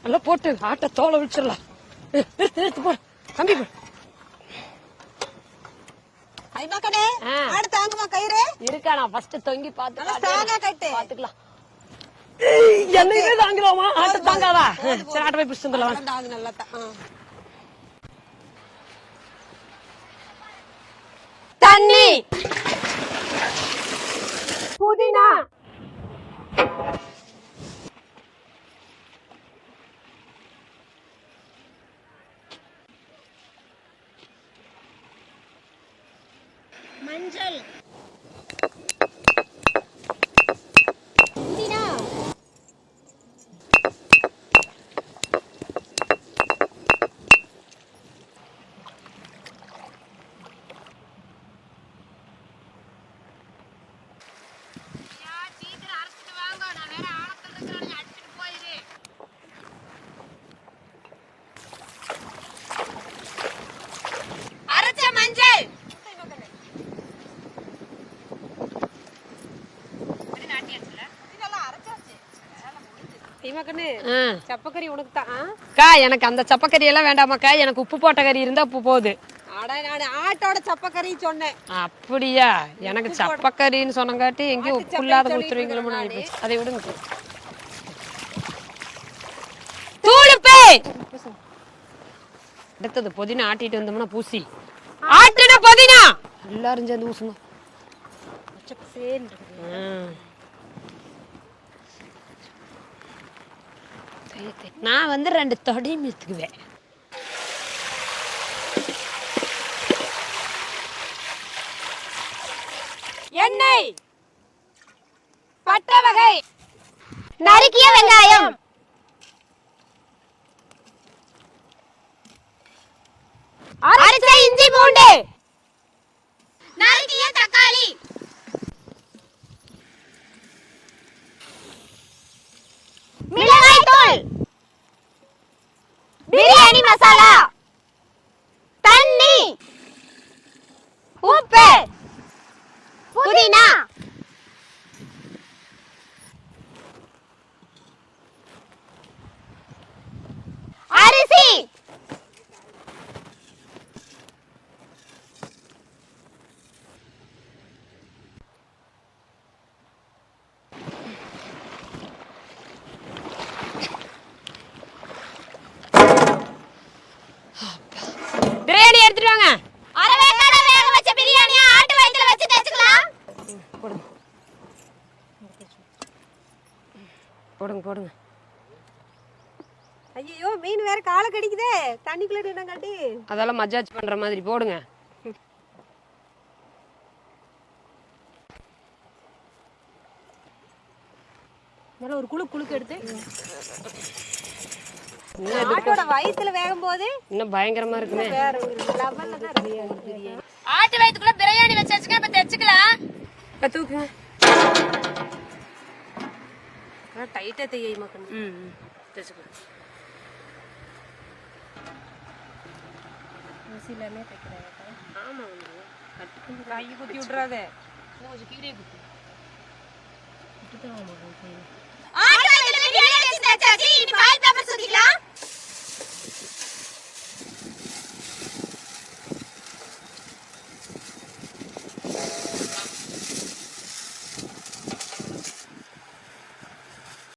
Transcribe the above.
நல்லா போட்டு ஆட்டை தோலை விழிச்சிடலாம். எடுத்து போ தம்பி. இருக்கா நான் ஃபர்ஸ்ட் தொங்கி பாத்துக்கலாம். என்னையே தாங்குறாமா ஆட்டை தாங்காதா? சரி ஆட்டை போய் பிடிச்சு வந்துடலாம். தண்ணி புதினா மஞ்சள் சப்பக்கறி உனக்குதான்க்கா. எனக்கு அந்த சப்பக்கறி எல்லாம் வேண்டாமாக்கா. எனக்கு உப்பு போட்ட கறி இருந்தா உப்பு போகுது. ஆட்டோட சப்பக்கறி சொன்னேன். அப்படியா? எனக்கு சப்பக்கறின்னு சொன்னங்காட்டி எங்கேயும் உப்பு இல்லாத கொடுத்துருவீங்களோ. அதை விடுங்க. தூளுப்பே அடுத்தது புதினா ஆட்டிட்டு வந்தோம்னா பூசி ஆட்டுன புதினா எல்லாரும் சேர்ந்து ஊசுங்க. நான் வந்து 2 தொடி மித்துக்குவேன். எண்ணெய், பட்டை வகை, நறுக்கிய வெங்காயம், அரைச்ச இஞ்சி பூண்டு, நறுக்கிய தக்காளி, மிளகாய் தூள், பிரியாணி மசாலா, தண்ணி, உப்பு, புதினா, அரிசி, பிரியாணி எடுத்துட்டு வாங்க. அரவேக்காட வேக வச்ச பிரியாணியை ஆட்டு வயித்துல வச்சு தேய்ச்சுக்கலாம். போடுங்க. ஐயோ மீன் வேற காலை கடிக்குதே. தண்ணிக்குள்ள என்ன காட்டி அதெல்லாம் மஜாஜ் பண்ற மாதிரி போடுங்க. நல்ல ஒரு குளுக்கு எடுத்து ஆட்டோட வயித்துல வேகும் போது இன்னும் பயங்கரமா இருக்குமே. வேற ஒரு லெவல்ல தான் பிரியாணி. ஆட்டு வயித்துக்குள்ள பிரியாணி வச்சாச்சுங்க. இப்ப தேய்ச்சுக்கலாம். தூக்குங்க. டைட்டா தேய் மக்கள். தேய்ச்சுக்கோ. ஊசிலமே தைக்கிறாங்க. ஆமா கட்டு கை குத்தி விட்றாதே. கொஞ்சம் கீரையை குத்து. ஆட்டு வயித்துல பிரியாணி வச்சு தேய்ச்சாச்சு. இனி பால் பேப்பர் சுத்திக்கலாம்.